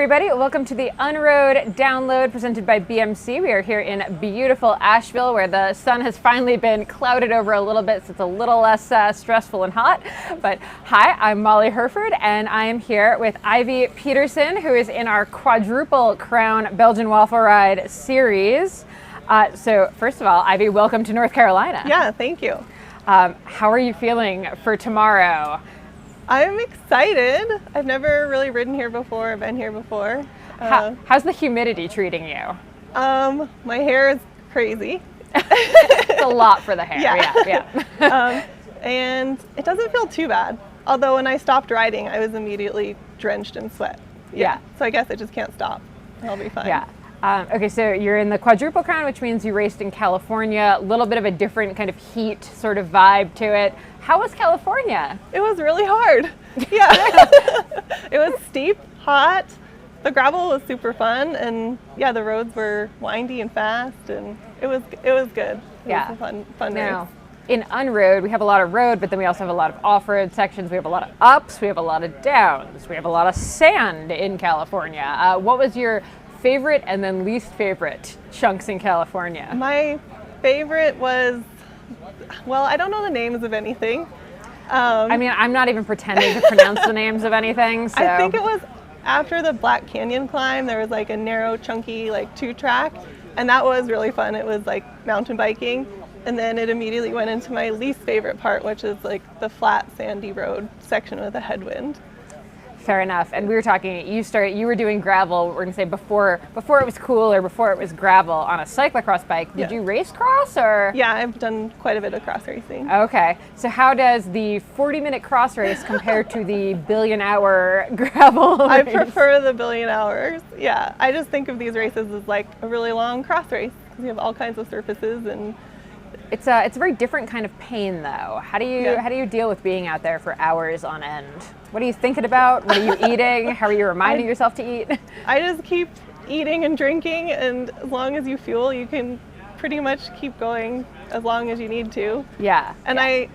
everybody. Welcome to the Unroad download presented by BMC. We are here in beautiful Asheville where the sun has finally been clouded over a little bit, so it's a little less stressful and hot. But hi, I'm Molly Herford and I am here with Ivy Pederson, who is in our quadruple crown Belgian waffle ride series. So first of all, Ivy, welcome to North Carolina. Yeah, thank you. How are you feeling for tomorrow? I'm excited. I've never really ridden here before, or been here before. How's the humidity treating you? My hair is crazy. It's a lot for the hair. Yeah. And it doesn't feel too bad. Although when I stopped riding, I was immediately drenched in sweat. Yeah. So I guess I just can't stop. I'll be fine. Yeah. Okay, so you're in the quadruple crown, which means you raced in California. A little bit of a different kind of heat sort of vibe to it. How was California? It was really hard. Yeah. It was steep, hot. The gravel was super fun, and yeah, the roads were windy and fast, and it was good. It was a fun race. In Unroad, we have a lot of road, but then we also have a lot of off-road sections. We have a lot of ups, we have a lot of downs, we have a lot of sand in California. What was your favorite and then least favorite chunks in California? My favorite was, well, I don't know the names of anything. I mean, I'm not even pretending to pronounce the names of anything. So. I think it was after the Black Canyon climb, there was like a narrow, chunky, like 2-track, and that was really fun. It was like mountain biking, and then it immediately went into my least favorite part, which is like the flat, sandy road section with a headwind. Fair enough. And we were talking, you were doing gravel, we're gonna say before it was cool or before it was gravel on a cyclocross bike. Did you race cross or? Yeah, I've done quite a bit of cross racing. Okay. So how does the 40-minute cross race compare to the billion-hour gravel race? I prefer the billion hours. Yeah, I just think of these races as like a really long cross race because you have all kinds of surfaces and it's a very different kind of pain though. How do you deal with being out there for hours on end? What are you thinking about? What are you eating? How are you reminding yourself to eat? I just keep eating and drinking, and as long as you fuel, you can pretty much keep going as long as you need to. Yeah. And I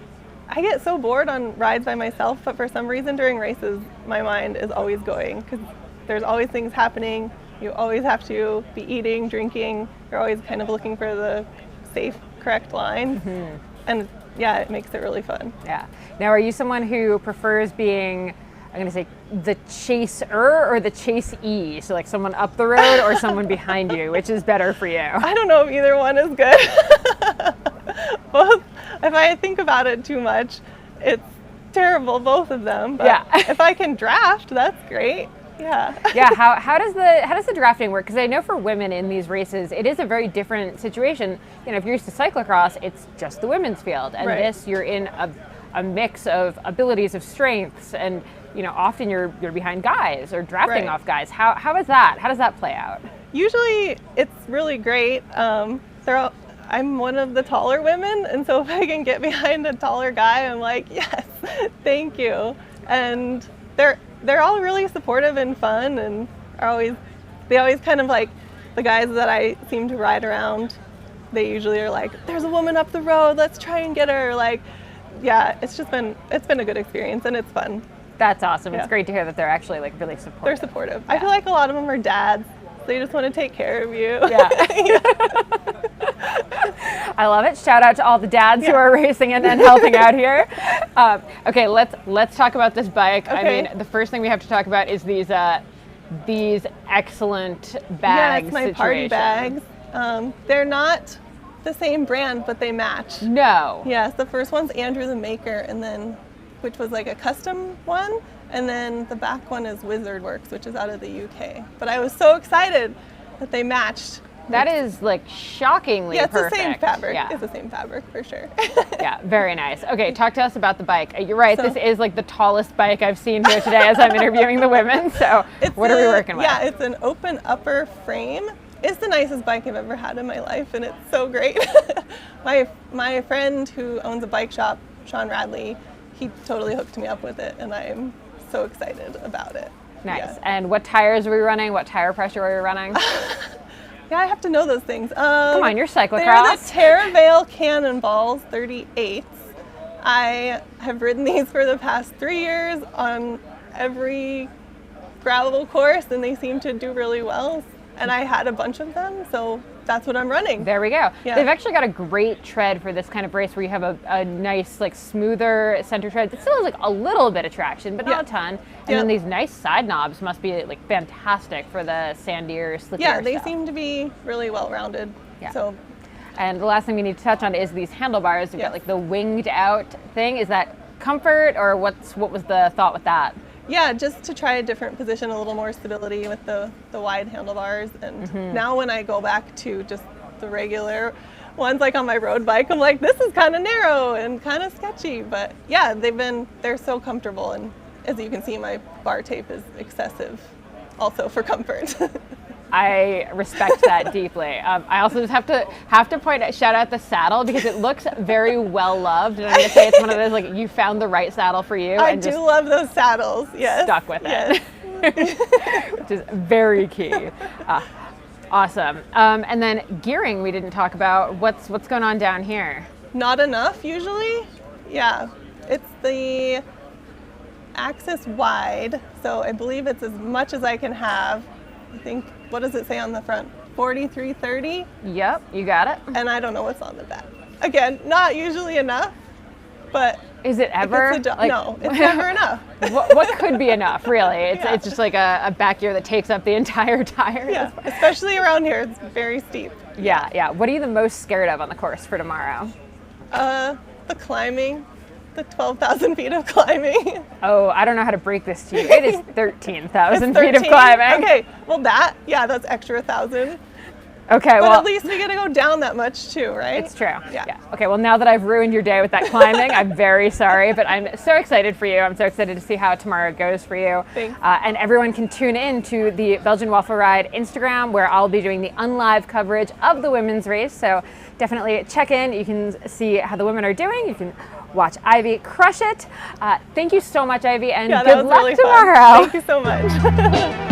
get so bored on rides by myself, but for some reason during races, my mind is always going because there's always things happening. You always have to be eating, drinking. You're always kind of looking for the safe, correct line. Mm-hmm. And yeah, it makes it really fun. Yeah. Now, are you someone who prefers being, I'm going to say, the chaser or the chasee? So like someone up the road or someone behind you, which is better for you? I don't know if either one is good. Both, if I think about it too much, it's terrible, both of them. But if I can draft, that's great. Yeah. Yeah. How does the drafting work? Because I know for women in these races, it is a very different situation. You know, if you're used to cyclocross, it's just the women's field, and this you're in a mix of abilities, of strengths, and you know, often you're behind guys or drafting off guys. How is that? How does that play out? Usually, it's really great. I'm one of the taller women, and so if I can get behind a taller guy, I'm like, yes, thank you. And they're all really supportive and fun, and they always kind of like the guys that I seem to ride around. They usually are like, "There's a woman up the road. Let's try and get her." Like, yeah, it's been a good experience and it's fun. That's awesome. Yeah. It's great to hear that they're actually like really supportive. They're supportive. Yeah. I feel like a lot of them are dads. They just want to take care of you. Yeah. I love it. Shout out to all the dads who are racing and helping out here. Okay, let's talk about this bike. Okay. I mean, the first thing we have to talk about is these excellent bags. Yeah, it's my party bags. They're not the same brand, but they match. No. Yes, the first one's Andrew the Maker, and then which was like a custom one. And then the back one is Wizard Works, which is out of the UK. But I was so excited that they matched. That is like shockingly perfect. It's the same fabric. Yeah. It's the same fabric for sure. Yeah, very nice. Okay, talk to us about the bike. You're right, this is like the tallest bike I've seen here today as I'm interviewing the women. So what are we working with? Yeah, it's an open upper frame. It's the nicest bike I've ever had in my life, and it's so great. My friend who owns a bike shop, Sean Radley, he totally hooked me up with it, and I'm so excited about it. Nice. Yeah. And what tires are we running? What tire pressure are we running? Yeah, I have to know those things. Come on, you're cyclocross. They're the Terravale Cannonballs 38s. I have ridden these for the past 3 years on every gravel course, and they seem to do really well. And I had a bunch of them, so that's what I'm running. There we go. Yeah. They've actually got a great tread for this kind of race where you have a nice, like, smoother center tread. It still has like a little bit of traction, but not a ton. And then these nice side knobs must be like fantastic for the sandier, slippier Yeah, they stuff. seem to be really well rounded. Yeah. So. And the last thing we need to touch on is these handlebars. You've got like the winged out thing. Is that comfort, or what was the thought with that? Yeah, just to try a different position, a little more stability with the wide handlebars. And now when I go back to just the regular ones, like on my road bike, I'm like, this is kind of narrow and kind of sketchy. But yeah, they're so comfortable. And as you can see, my bar tape is excessive also for comfort. I respect that deeply. I also just have to shout out the saddle, because it looks very well loved, and I'm gonna say it's one of those, like, you found the right saddle for you. I do love those saddles. Yes. Stuck with it, which is very key. Awesome. And then gearing, we didn't talk about. What's going on down here? Not enough usually. Yeah, it's the axis wide, so I believe it's as much as I can have. I think, what does it say on the front? 4330? Yep, you got it. And I don't know what's on the back. Again, not usually enough, but is it ever? No, it's never enough. what could be enough, really? It's just like a back gear that takes up the entire tire. Yeah, especially around here, it's very steep. Yeah. What are you the most scared of on the course for tomorrow? The climbing. The 12,000 feet of climbing. Oh, I don't know how to break this to you. It is 13,000 feet of climbing. Okay, well that's extra 1,000. Okay, but well, at least we get to go down that much too, right? It's true. Yeah. Okay, well, now that I've ruined your day with that climbing, I'm very sorry, but I'm so excited for you. I'm so excited to see how tomorrow goes for you. Thanks. And everyone can tune in to the Belgian Waffle Ride Instagram, where I'll be doing the unlive coverage of the women's race. So definitely check in. You can see how the women are doing. You can watch Ivy crush it. Thank you so much, Ivy, and good luck tomorrow. Thank you so much.